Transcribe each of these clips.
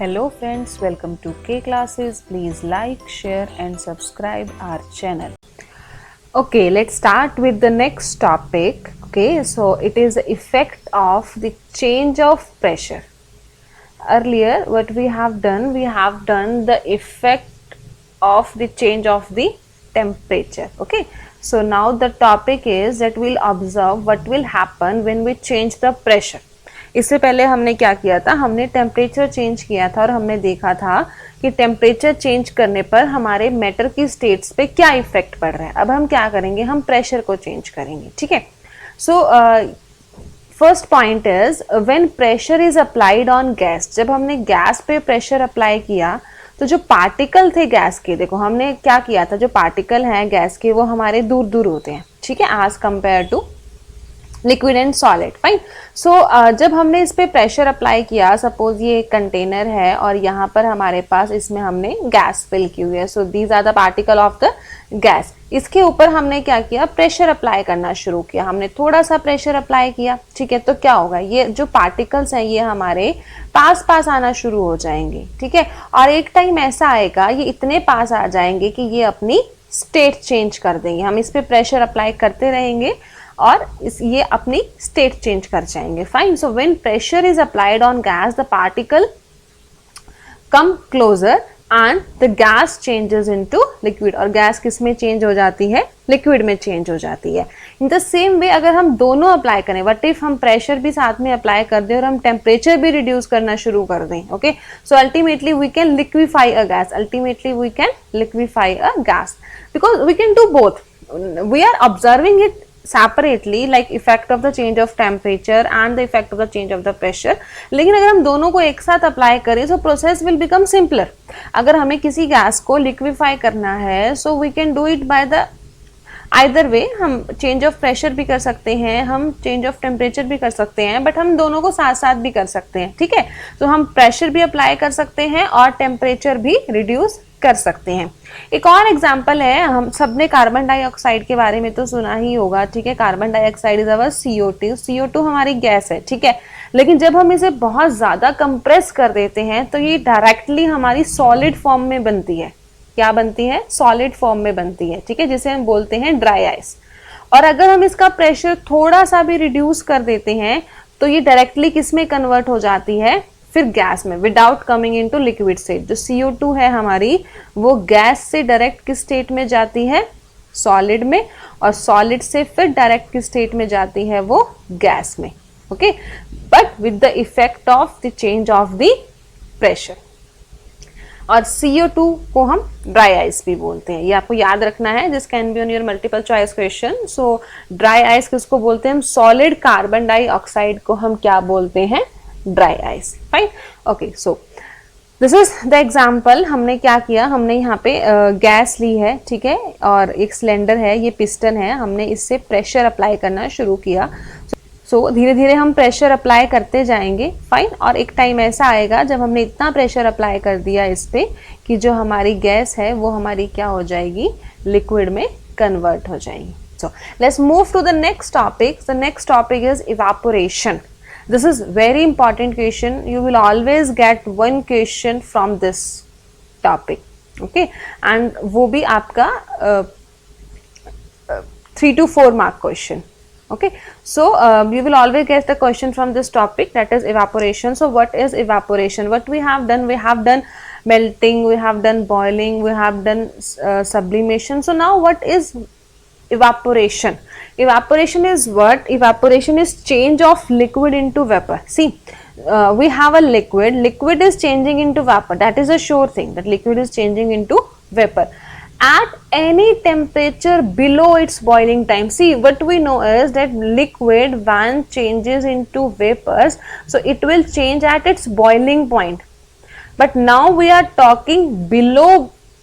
Hello friends, welcome to K Classes. Please like, share and subscribe our channel. Okay, let's start with the next topic. Okay, so it is the effect of the change of pressure. Earlier what we have done the effect of the change of the temperature. Okay, so now the topic is that we'll observe what will happen when we change the pressure. इससे पहले हमने क्या किया था, हमने temperature change किया था और हमने देखा था कि टेम्परेचर चेंज करने पर हमारे मैटर की स्टेट्स पे क्या इफेक्ट पड़ रहा है. अब हम क्या करेंगे, हम प्रेशर को चेंज करेंगे. ठीक है. So first point is when pressure is applied on gas. जब हमने गैस पे प्रेशर अप्लाई किया तो जो पार्टिकल थे गैस के, देखो हमने क्या किया था, जो पार्टिकल हैं गैस के वो हमारे दूर दूर होते हैं. ठीक है, as compare to liquid and solid. Fine. So जब हमने इस पे प्रेशर अप्लाई किया, सपोज ये एक कंटेनर है और यहाँ पर हमारे पास इसमें हमने गैस फिल की हुई है. So these are the particle of the gas. इसके ऊपर हमने क्या किया, प्रेशर अप्लाई करना शुरू किया. हमने थोड़ा सा प्रेशर अप्लाई किया. ठीक है, तो क्या होगा, ये जो पार्टिकल्स हैं ये हमारे पास पास आना शुरू हो जाएंगे. ठीक है, और एक टाइम ऐसा आएगा ये इतने पास आ जाएंगे कि ये अपनी स्टेट चेंज कर देंगे. हम इस पे प्रेशर अप्लाई करते रहेंगे और ये अपनी स्टेट चेंज कर जाएंगे. Fine. So when pressure is applied on gas the particle come closer and the gas changes into liquid. और गैस किस में चेंज हो जाती है, लिक्विड में चेंज हो जाती है. इन द सेम वे अगर हम दोनों अप्लाई करें, व्हाट इफ हम प्रेशर भी साथ में अप्लाई कर दें और हम टेम्परेचर भी रिड्यूस करना शुरू कर दें. Okay, so ultimately we can liquefy a gas. Ultimately we can liquefy a gas because we can do both. We are observing it separately like effect of the change of temperature and the effect of the change of the pressure. लेकिन अगर हम दोनों को एक साथ apply करें so process will become simpler. अगर हमें किसी गैस को लिक्विफाई करना है so we can do it by the either way. हम चेंज ऑफ प्रेशर भी कर सकते हैं, हम चेंज ऑफ टेम्परेचर भी कर सकते हैं, बट हम दोनों को साथ साथ भी कर सकते हैं. ठीक है, तो हम प्रेशर भी अप्लाई कर सकते हैं और टेम्परेचर भी रिड्यूस कर सकते हैं. एक और एग्जांपल है, हम सबने कार्बन डाइऑक्साइड के बारे में तो सुना ही होगा. ठीक है, carbon dioxide is our CO2. CO2 हमारी गैस है. ठीक है, लेकिन जब हम इसे बहुत ज्यादा कंप्रेस कर देते हैं तो ये डायरेक्टली हमारी सॉलिड फॉर्म में बनती है. क्या बनती है, सॉलिड फॉर्म में बनती है. ठीक है, जिसे हम बोलते हैं ड्राई आइस. और अगर हम इसका प्रेशर थोड़ा सा भी रिड्यूस कर देते हैं तो ये डायरेक्टली किस में कन्वर्ट हो जाती है, फिर गैस में, without coming into liquid state. जो CO2 है हमारी वो गैस से डायरेक्ट किस स्टेट में जाती है, सॉलिड में, और सॉलिड से फिर डायरेक्ट किस स्टेट में जाती है, वो गैस में. Okay, but with the effect of the change of the pressure. और CO2 को हम ड्राई आइस भी बोलते हैं. ये आपको याद रखना है. This can be on your multiple choice question. So dry ice किसको बोलते हैं, हम सॉलिड कार्बन डाइऑक्साइड को हम क्या बोलते हैं, dry ice. Fine. Okay, so this is the example. हमने क्या किया, हमने यहाँ पे गैस ली है. ठीक है, और एक सिलेंडर है, ये पिस्टन है, हमने इससे प्रेशर अप्लाई करना शुरू किया. सो धीरे धीरे हम प्रेशर अप्लाई करते जाएंगे. फाइन. और एक टाइम ऐसा आएगा जब हमने इतना प्रेशर अप्लाई कर दिया इस पे कि जो हमारी गैस है वो हमारी क्या हो जाएगी, लिक्विड में कन्वर्ट हो जाएगी. So let's move to the next topic. The next topic is evaporation. This is very important question. You will always get one question from this topic. Okay, and वो भी आपका 3 to 4 mark question. Okay, so you will always get the question from this topic, that is evaporation. So what is evaporation? What we have done melting, we have done boiling, we have done sublimation. So now what is evaporation? Evaporation is what? Evaporation is change of liquid into vapor. See, we have a liquid. Liquid is changing into vapor. That is a sure thing, that liquid is changing into vapor at any temperature below its boiling time. See, what we know is that liquid when changes into vapors, so it will change at its boiling point. But now we are talking below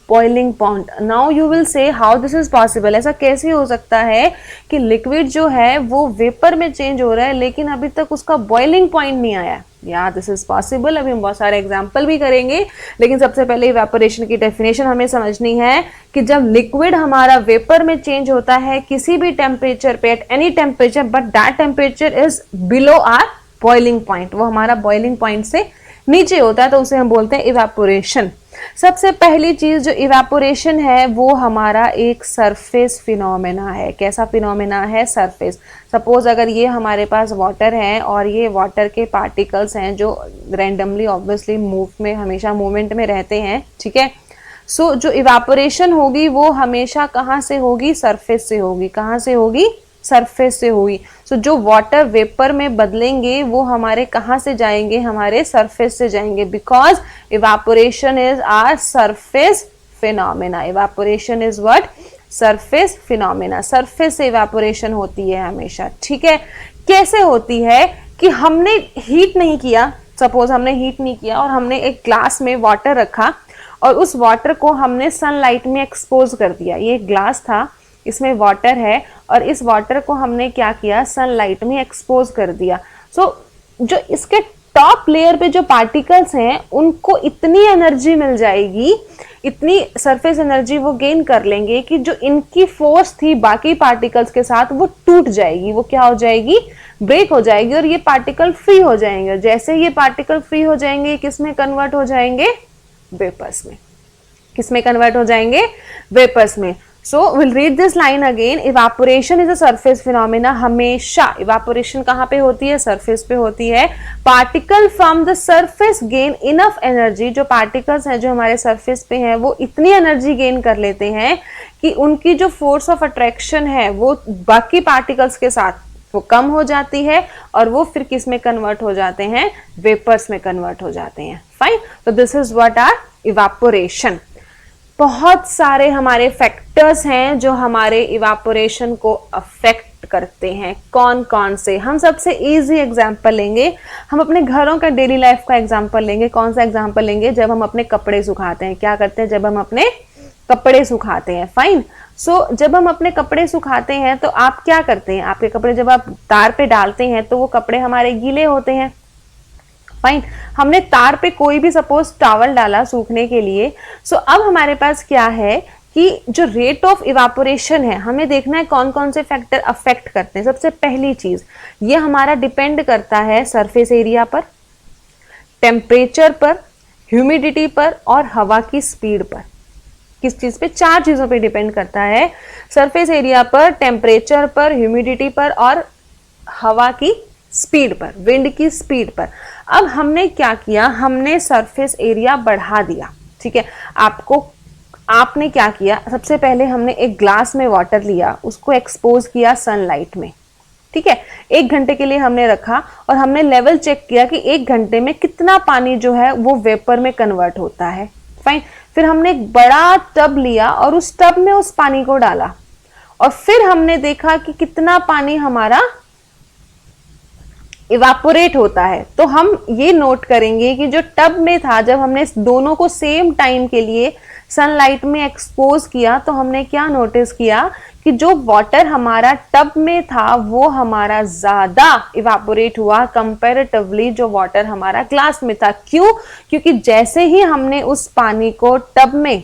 boiling point. Now you will say how this is possible. ऐसा कैसे हो सकता है कि liquid जो है वो vapour में चेंज हो रहा है लेकिन अभी तक उसका बॉइलिंग पॉइंट नहीं आया. या दिस इज पॉसिबल. अभी हम बहुत सारे एग्जांपल भी करेंगे, लेकिन सबसे पहले इवेपोरेशन की डेफिनेशन हमें समझनी है कि जब लिक्विड हमारा वेपर में चेंज होता है किसी भी टेम्परेचर पे, at any temperature, but that temperature is below our boiling point, वो हमारा बॉइलिंग पॉइंट से नीचे होता है तो उसे हम बोलते हैं इवेपोरेशन। सबसे पहली चीज जो इवेपोरेशन है वो हमारा एक सरफेस फिनोमेना है। कैसा फिनोमेना है? सरफेस। सपोज अगर ये हमारे पास वाटर है और ये वाटर के पार्टिकल्स हैं जो रैंडमली ऑब्वियसली हमेशा मूवमेंट में रहते हैं, ठीक है। सो जो इवेपोरेशन होगी वो हमेशा कहाँ से होगी? सरफेस से होगी। कहाँ से होगी? सरफेस से होगी। सो जो वाटर वेपर में बदलेंगे वो हमारे कहाँ से जाएंगे? हमारे सरफेस से जाएंगे, because evaporation is our surface phenomena. Evaporation is what? Surface phenomena. Surface से इवेपोरेशन होती है हमेशा, ठीक है। कैसे होती है? कि हमने हीट नहीं किया, सपोज हमने हीट नहीं किया और हमने एक ग्लास में वाटर रखा और उस वाटर को हमने सनलाइट में एक्सपोज कर दिया। ये एक ग्लास था, इसमें वाटर है और इस वाटर को हमने क्या किया? सनलाइट में एक्सपोज कर दिया। सो जो इसके टॉप लेयर पे जो पार्टिकल्स हैं उनको इतनी एनर्जी मिल जाएगी, इतनी सरफेस एनर्जी वो गेन कर लेंगे कि जो इनकी फोर्स थी बाकी पार्टिकल्स के साथ वो टूट जाएगी। वो क्या हो जाएगी? ब्रेक हो जाएगी और ये पार्टिकल फ्री हो जाएंगे। जैसे ये पार्टिकल फ्री हो जाएंगे किस में कन्वर्ट हो जाएंगे? वेपर्स में। किस में कन्वर्ट हो जाएंगे? वेपर्स में। So we'll read this line again. Evaporation is a surface phenomena. हमेशा evaporation कहाँ पे होती है? सरफेस पे होती है। Particle from the surface gain enough energy. जो particles हैं जो हमारे सरफेस पे हैं वो इतनी एनर्जी गेन कर लेते हैं कि उनकी जो फोर्स ऑफ अट्रैक्शन है वो बाकी पार्टिकल्स के साथ वो कम हो जाती है और वो फिर किस में कन्वर्ट हो जाते हैं? वेपर्स में कन्वर्ट हो जाते हैं। फाइन। तो this is what our evaporation. बहुत सारे हमारे फैक्टर्स हैं जो हमारे इवेपोरेशन को अफेक्ट करते हैं। कौन कौन से? हम सबसे इजी एग्जांपल लेंगे, हम अपने घरों का डेली लाइफ का एग्जांपल लेंगे। कौन सा एग्जांपल लेंगे? जब हम अपने कपड़े सुखाते हैं। क्या करते हैं? जब हम अपने कपड़े सुखाते हैं। फाइन। सो जब हम अपने कपड़े सुखाते हैं तो आप क्या करते हैं? आपके कपड़े जब आप तार पे डालते हैं तो वो कपड़े हमारे गीले होते हैं। फाइन। हमने तार पे कोई भी सपोज टॉवल डाला सूखने के लिए। सो अब हमारे पास क्या है कि जो रेट ऑफ इवेपोरेशन है हमें देखना है कौन कौन से फैक्टर अफेक्ट करते हैं। सबसे पहली चीज ये हमारा डिपेंड करता है सरफेस एरिया पर, टेम्परेचर पर, ह्यूमिडिटी पर और हवा की स्पीड पर। किस चीज पे? 4 चीजों पे डिपेंड करता है। सरफेस एरिया पर, टेम्परेचर पर, ह्यूमिडिटी पर और हवा की स्पीड पर, विंड की स्पीड पर। अब हमने क्या किया? हमने सरफेस एरिया बढ़ा दिया, ठीक है। आपने क्या किया? सबसे पहले हमने एक ग्लास में वाटर लिया, उसको एक्सपोज किया सनलाइट में, ठीक है। 1 घंटे के लिए हमने रखा और हमने लेवल चेक किया कि 1 घंटे में कितना पानी जो है वो वेपर में कन्वर्ट होता है। फाइन। फिर हमने एक बड़ा टब लिया और उस टब में उस पानी को डाला और फिर हमने देखा कि कितना पानी हमारा इवापोरेट होता है। तो हम ये नोट करेंगे कि जो टब में था, जब हमने दोनों को सेम टाइम के लिए सनलाइट में एक्सपोज किया तो हमने क्या नोटिस किया कि जो वाटर हमारा टब में था वो हमारा ज्यादा इवापोरेट हुआ कंपैरेटिवली जो वाटर हमारा ग्लास में था। क्यों? क्योंकि जैसे ही हमने उस पानी को टब में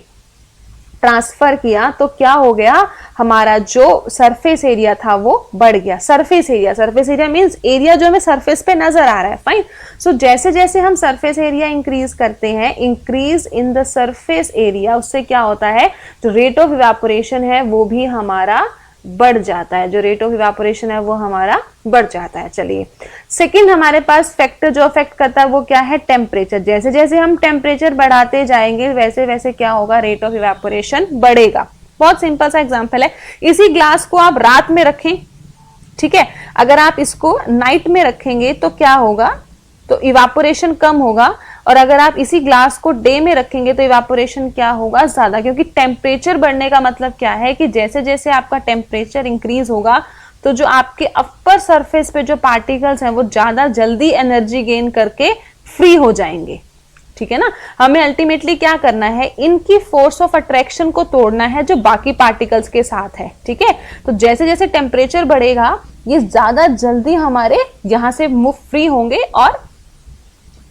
ट्रांसफर किया तो क्या हो गया? हमारा जो सरफेस एरिया था वो बढ़ गया। सरफेस एरिया मींस एरिया जो हमें सरफेस पे नजर आ रहा है। फाइन। सो जैसे जैसे हम सरफेस एरिया इंक्रीज करते हैं, increase in the surface area, उससे क्या होता है? जो रेट ऑफ इवेपोरेशन है वो भी हमारा बढ़ जाता है। जो रेट ऑफ इवेपोरेशन है वो हमारा बढ़ जाता है। चलिए, सेकंड हमारे पास फैक्टर जो अफेक्ट करता है वो क्या है? टेम्परेचर। जैसे जैसे हम टेम्परेचर बढ़ाते जाएंगे वैसे वैसे क्या होगा? रेट ऑफ इवेपोरेशन बढ़ेगा। बहुत सिंपल सा एग्जांपल है। इसी ग्लास को आप रात में रखें, ठीक है। अगर आप इसको नाइट में रखेंगे तो क्या होगा? तो इवेपोरेशन कम होगा। और अगर आप इसी ग्लास को डे में रखेंगे तो इवेपोरेशन क्या होगा? ज्यादा। क्योंकि टेम्परेचर बढ़ने का मतलब क्या है कि जैसे जैसे आपका टेम्परेचर इंक्रीज होगा तो जो आपके अपर सरफेस पे जो पार्टिकल्स हैं वो ज्यादा जल्दी एनर्जी गेन करके फ्री हो जाएंगे, ठीक है ना। हमें अल्टीमेटली क्या करना है? इनकी फोर्स ऑफ अट्रैक्शन को तोड़ना है जो बाकी पार्टिकल्स के साथ है, ठीक है। तो जैसे जैसे टेम्परेचर बढ़ेगा ये ज्यादा जल्दी हमारे यहां से मूव फ्री होंगे और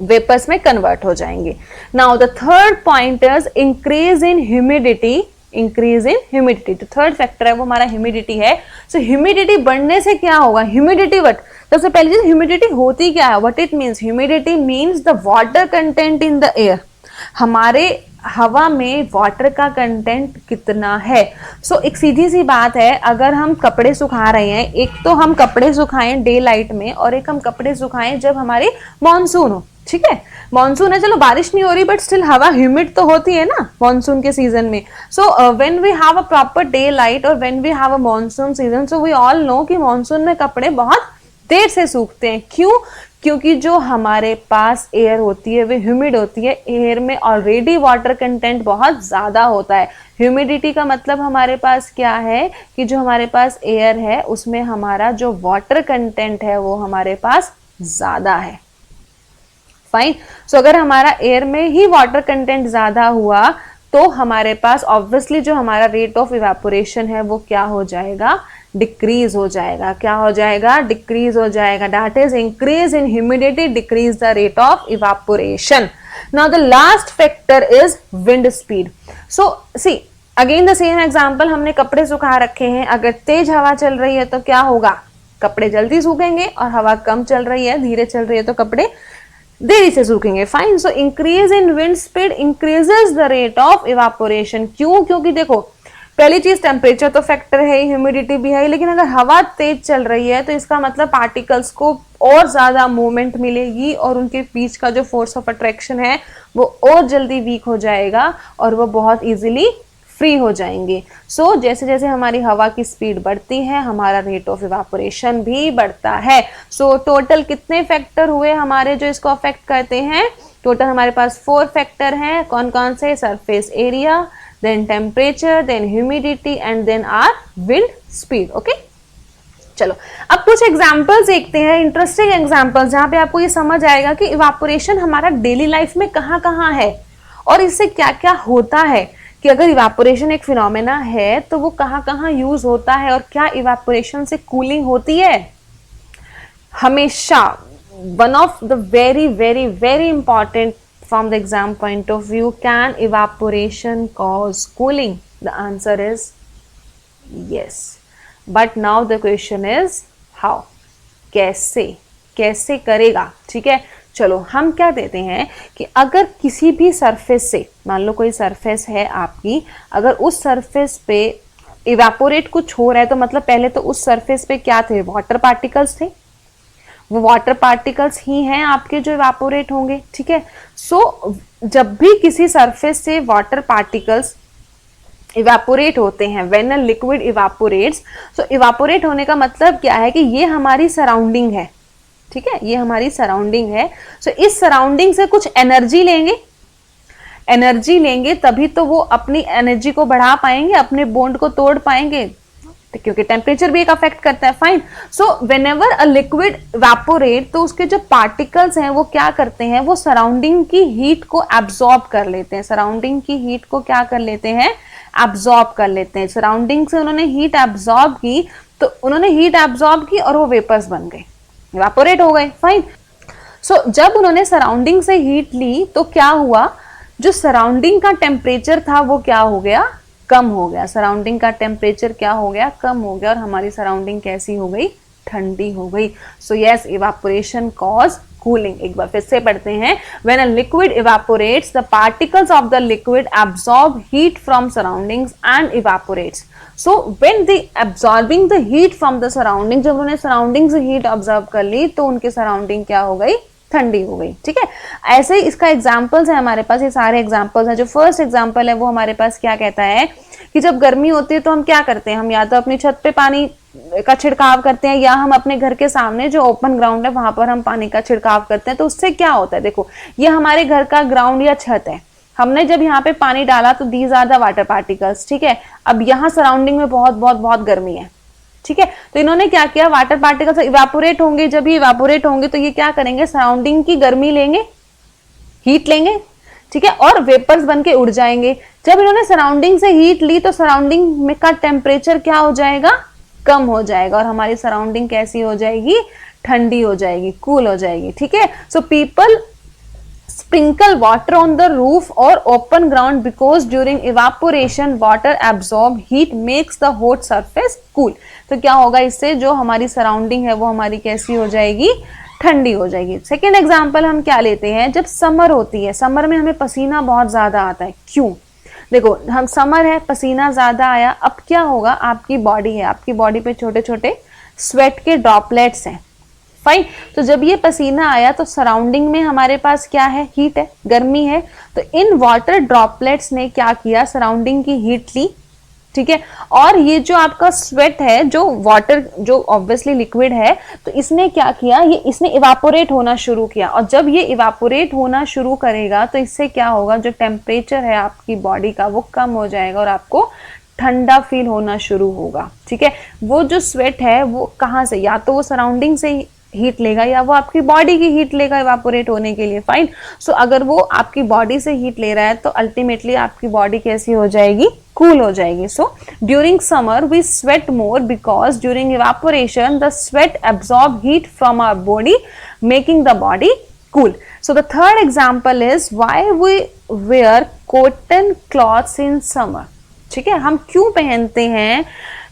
वेपर्स में कन्वर्ट हो जाएंगे। Now the third point is increase in humidity. Increase in humidity, तो थर्ड फैक्टर है वो हमारा ह्यूमिडिटी है। सो ह्यूमिडिटी बढ़ने से क्या होगा? ह्यूमिडिटी सबसे पहली चीज ह्यूमिडिटी होती क्या है, what it means, humidity means the water content in the air, हमारे हवा में वाटर का कंटेंट कितना है। सो एक सीधी सी बात है, अगर हम कपड़े सुखा रहे हैं, एक तो हम कपड़े सुखाएं डे लाइट में और एक हम कपड़े सुखाएं जब हमारी मॉनसून हो, ठीक है, मॉनसून है, चलो बारिश नहीं हो रही बट स्टिल हवा ह्यूमिड तो होती है ना मॉनसून के सीजन में। So when we have a proper daylight और when we have a monsoon season, so we all know कि मॉनसून में कपड़े बहुत देर से सूखते हैं। क्यों? क्योंकि जो हमारे पास एयर होती है वो ह्यूमिड होती है, एयर में ऑलरेडी वाटर कंटेंट बहुत ज्यादा होता है। ह्यूमिडिटी का मतलब हमारे पास क्या है कि जो हमारे पास एयर है उसमें हमारा जो वाटर कंटेंट है वो हमारे पास ज्यादा है। फाइन। सो अगर हमारा एयर में ही वाटर कंटेंट ज्यादा हुआ तो हमारे पास ऑब्वियसली जो हमारा रेट ऑफ इवेपोरेशन है वो क्या हो जाएगा, डिक्रीज हो जाएगा। क्या हो जाएगा? डिक्रीज हो जाएगा। That is increase in humidity decrease the rate of evaporation. Now the last factor is wind speed. So see again the same example, हमने कपड़े सुखा रखे हैं, अगर तेज हवा चल रही है तो क्या होगा, कपड़े जल्दी सूखेंगे, और हवा कम चल रही है, धीरे चल रही है, तो कपड़े देरी से सूखेंगे। Fine. So increase in wind speed increases the rate of evaporation. क्यों? क्योंकि देखो पहली चीज टेम्परेचर तो फैक्टर है, ह्यूमिडिटी भी है, लेकिन अगर हवा तेज चल रही है तो इसका मतलब पार्टिकल्स को और ज्यादा मूवमेंट मिलेगी और उनके बीच का जो फोर्स ऑफ अट्रैक्शन है वो और जल्दी वीक हो जाएगा और वो बहुत इजीली फ्री हो जाएंगे। सो जैसे जैसे हमारी हवा की स्पीड बढ़ती है हमारा रेट ऑफ इवेपोरेशन भी बढ़ता है। सो टोटल कितने फैक्टर हुए हमारे जो इसको अफेक्ट करते हैं? टोटल हमारे पास 4 फैक्टर हैं। कौन कौन से? Surface area, then temperature, then humidity and then our wind speed. Okay, चलो अब कुछ एग्जांपल्स देखते हैं, इंटरेस्टिंग एग्जांपल्स, जहां पे आपको ये समझ आएगा कि इवेपोरेशन हमारा डेली लाइफ में कहां कहां है और इससे क्या क्या होता है, कि अगर इवेपोरेशन एक फिनोमेना है तो वो कहां कहां यूज होता है और क्या इवेपोरेशन से कूलिंग होती है। हमेशा one of the very very very important from the exam point of view, can evaporation cause cooling? The answer is yes, but now the question is how, कैसे कैसे करेगा। ठीक है, चलो हम क्या देते हैं कि अगर किसी भी सरफेस से, मान लो कोई सरफेस है आपकी, अगर उस सरफेस पे इवेपोरेट कुछ हो रहा है तो मतलब पहले तो उस सरफेस पे क्या थे, वाटर पार्टिकल्स थे, वो वाटर पार्टिकल्स ही हैं आपके जो इवेपोरेट होंगे। ठीक है, सो जब भी किसी सरफेस से वाटर पार्टिकल्स इवेपोरेट होते हैं, when a liquid evaporates, so evaporate होने का मतलब क्या है कि ये हमारी सराउंडिंग है। ठीक है, ये हमारी सराउंडिंग है। सो इस सराउंडिंग से कुछ एनर्जी लेंगे, एनर्जी लेंगे तभी तो वो अपनी एनर्जी को बढ़ा पाएंगे, अपने बॉन्ड को तोड़ पाएंगे, क्योंकि टेम्परेचर भी एक अफेक्ट करता है। Fine. So whenever a liquid evaporate, तो उसके जो पार्टिकल्स हैं वो क्या करते हैं, वो सराउंडिंग की हीट को एब्जॉर्ब कर लेते हैं। सराउंडिंग की हीट को क्या कर लेते हैं, एब्जॉर्ब कर लेते हैं। सराउंडिंग से उन्होंने हीट एब्जॉर्ब की, तो उन्होंने हीट एब्जॉर्ब की और वो वेपर्स बन गए, इवेपोरेट हो गए। फाइन। सो जब उन्होंने सराउंडिंग से हीट ली तो क्या हुआ, जो सराउंडिंग का टेम्परेचर था वो क्या हो गया, कम हो गया। सराउंडिंग का टेम्परेचर क्या हो गया, कम हो गया, और हमारी सराउंडिंग कैसी हो गई, ठंडी हो गई। So yes, evaporation cause cooling. एक बार फिर से पढ़ते हैं, when a liquid evaporates the particles of the liquid absorb heat from surroundings and evaporates. So when they absorbing the heat from the surrounding, जब उन्होंने सराउंडिंग से हीट ऑब्जर्व कर ली तो उनकी सराउंडिंग क्या हो गई, ठंडी हो गई। ठीक है, ऐसे ही इसका एग्जाम्पल्स है हमारे पास, ये सारे एग्जाम्पल्स हैं। जो फर्स्ट एग्जाम्पल है वो हमारे पास क्या कहता है कि जब गर्मी होती है तो हम क्या करते हैं, हम या तो अपनी छत पे पानी का छिड़काव करते हैं या हम अपने घर के सामने जो ओपन ग्राउंड है वहां पर हम पानी का छिड़काव करते हैं। तो उससे क्या होता है, देखो ये हमारे घर का ग्राउंड या छत है, हमने जब यहाँ पे पानी डाला तो these are the water particles. ठीक है, अब यहाँ सराउंडिंग में बहुत बहुत बहुत गर्मी है। ठीक है, तो इन्होंने क्या किया, वाटर पार्टिकल्स इवेपोरेट होंगे, जब ये इवेपोरेट होंगे तो ये क्या करेंगे, सराउंडिंग की गर्मी लेंगे, हीट लेंगे। ठीक है, और वेपर्स बन के उड़ जाएंगे। जब इन्होंने सराउंडिंग से हीट ली तो सराउंडिंग में का टेम्परेचर क्या हो जाएगा, कम हो जाएगा, और हमारी सराउंडिंग कैसी हो जाएगी, ठंडी हो जाएगी, कूल हो जाएगी। ठीक है, so people sprinkle water on the roof or open ground because during evaporation water absorb heat makes the hot surface cool. तो क्या होगा इससे, जो हमारी सराउंडिंग है वो हमारी कैसी हो जाएगी, ठंडी हो जाएगी. सेकेंड एग्जाम्पल हम क्या लेते हैं, जब समर होती है, समर में हमें पसीना बहुत ज्यादा आता है. क्यों? देखो, हम समर है, पसीना ज्यादा आया, अब क्या होगा, आपकी बॉडी है, आपकी बॉडी पे छोटे छोटे स्वेट के ड्रॉपलेट्स हैं. फाइन. तो जब ये पसीना आया तो सराउंडिंग में हमारे पास क्या है, हीट है, गर्मी है. तो इन वाटर ड्रॉपलेट्स ने क्या किया, सराउंडिंग की हीट ली. ठीक है. और ये जो आपका स्वेट है, जो वाटर, जो ऑब्वियसली लिक्विड है, तो इसने क्या किया, ये इसने इवापोरेट होना शुरू किया. और जब ये इवापोरेट होना शुरू करेगा तो इससे क्या होगा, जो टेम्परेचर है आपकी बॉडी का वो कम हो जाएगा और आपको ठंडा फील होना शुरू होगा. ठीक है. वो जो स्वेट है वो कहाँ से, या तो वो सराउंडिंग से हीट लेगा या वो आपकी बॉडी की हीट लेगा इवापोरेट होने के लिए. फाइन. सो अगर वो आपकी बॉडी से हीट ले रहा है तो अल्टीमेटली आपकी बॉडी कैसी हो जाएगी, कूल हो जाएगी. So during summer we sweat more because during evaporation the sweat absorb heat from our body making the body cool. So the third example is why we wear cotton clothes in summer. ठीक है. हम क्यों पहनते हैं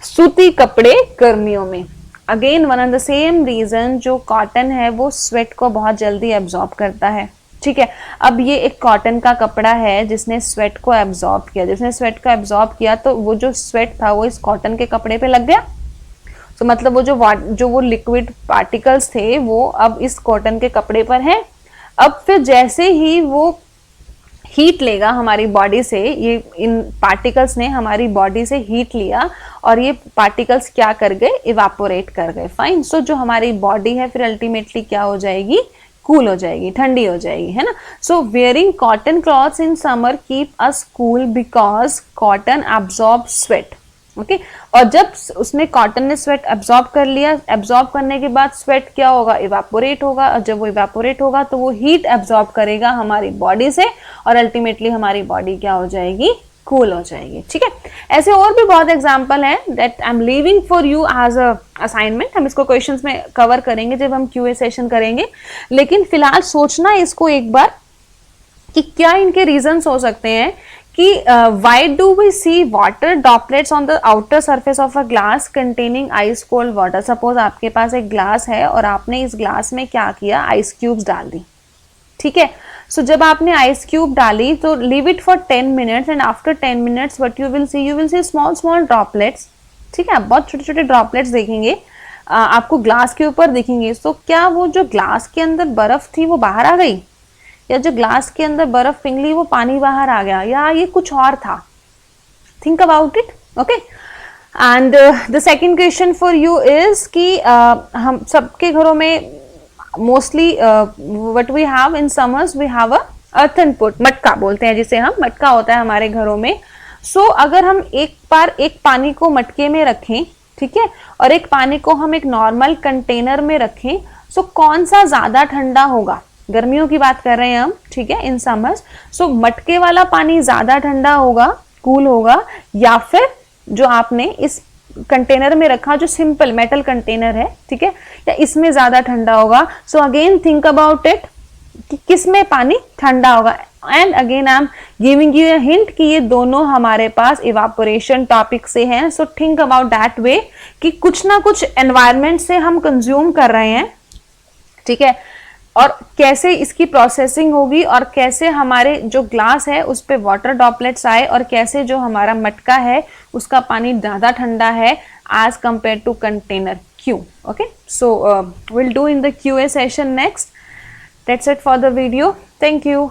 सूती कपड़े गर्मियों में? Again one and the same reason, जो कॉटन है वो स्वेट को बहुत जल्दी एब्जॉर्ब करता है. ठीक है. अब ये एक कॉटन का कपड़ा है जिसने स्वेट को एब्जॉर्ब किया. जिसने स्वेट को एब्जॉर्ब किया तो वो जो स्वेट था वो इस कॉटन के कपड़े पे लग गया. तो मतलब वो जो लिक्विड पार्टिकल्स थे वो अब इस कॉटन के कपड़े पर हैं. अब फिर जैसे ही वो हीट लेगा हमारी बॉडी से, ये इन पार्टिकल्स ने हमारी बॉडी से हीट लिया और ये पार्टिकल्स क्या कर गए, इवापोरेट कर गए. फाइन. सो जो हमारी बॉडी है फिर अल्टीमेटली क्या हो जाएगी, कूल हो जाएगी, ठंडी हो जाएगी, है ना. So wearing cotton clothes in summer keep us cool because cotton absorb sweat. Okay. और जब उसने कॉटन ने स्वेट एब्सॉर्ब कर लिया, एब्सॉर्ब करने के बाद स्वेट क्या होगा, इवापोरेट होगा. और जब वो इवापोरेट होगा तो वो हीट एब्सॉर्ब करेगा हमारी बॉडी से और अल्टीमेटली हमारी बॉडी क्या हो जाएगी, कूल हो जाएगी. ठीक है. ऐसे और भी बहुत एग्जांपल हैं that I am leaving for you as a assignment. हम इसको क्वेश्चंस में कवर करेंगे जब हम क्यूए सेशन करेंगे. लेकिन फिलहाल सोचना इसको एक बार कि क्या इनके रीजंस हो सकते हैं कि why do we see water droplets on the outer surface of a glass containing ice cold water. Suppose आपके पास एक ग्लास है और आपने इस ग्लास में क्या किया, आइस क्यूब्स डाल दी. ठीक है. सो जब आपने आइस क्यूब डाली तो leave it for 10 minutes and after 10 minutes what you will C small small droplets. ठीक है. आप बहुत छोटे छोटे ड्रॉपलेट्स देखेंगे आपको ग्लास के ऊपर दिखेंगे. तो क्या वो जो ग्लास के अंदर बर्फ थी वो बाहर आ गई, या जो ग्लास के अंदर बर्फ पिघली वो पानी बाहर आ गया, या ये कुछ और था? Think about it. Okay. And the second question for you is कि हम सबके घरों में mostly what we have in summers, we have a earthen pot, मटका बोलते हैं जिसे हम, मटका होता है हमारे घरों में. सो अगर हम एक बार एक पानी को मटके में रखें, ठीक है, और एक पानी को हम एक नॉर्मल कंटेनर में रखें, सो कौन सा ज्यादा ठंडा होगा? गर्मियों की बात कर रहे हैं हम. ठीक है. In summers. सो मटके वाला पानी ज्यादा ठंडा होगा, कूल होगा, या फिर जो आपने इस कंटेनर में रखा जो सिंपल मेटल कंटेनर है, ठीक है, या इसमें ज्यादा ठंडा होगा? So again think about it कि किसमें पानी ठंडा होगा. And again I am giving you a hint कि ये दोनों हमारे पास इवापोरेशन टॉपिक से हैं. So think about that way कि कुछ ना कुछ एनवायरमेंट से हम कंज्यूम कर रहे हैं. ठीक है. और कैसे इसकी प्रोसेसिंग होगी और कैसे हमारे जो ग्लास है उस पे वाटर ड्रॉपलेट्स आए और कैसे जो हमारा मटका है उसका पानी ज़्यादा ठंडा है एज कंपेयर टू कंटेनर. क्यों? Okay. So will do in the QA session next. That's it for the video. Thank you.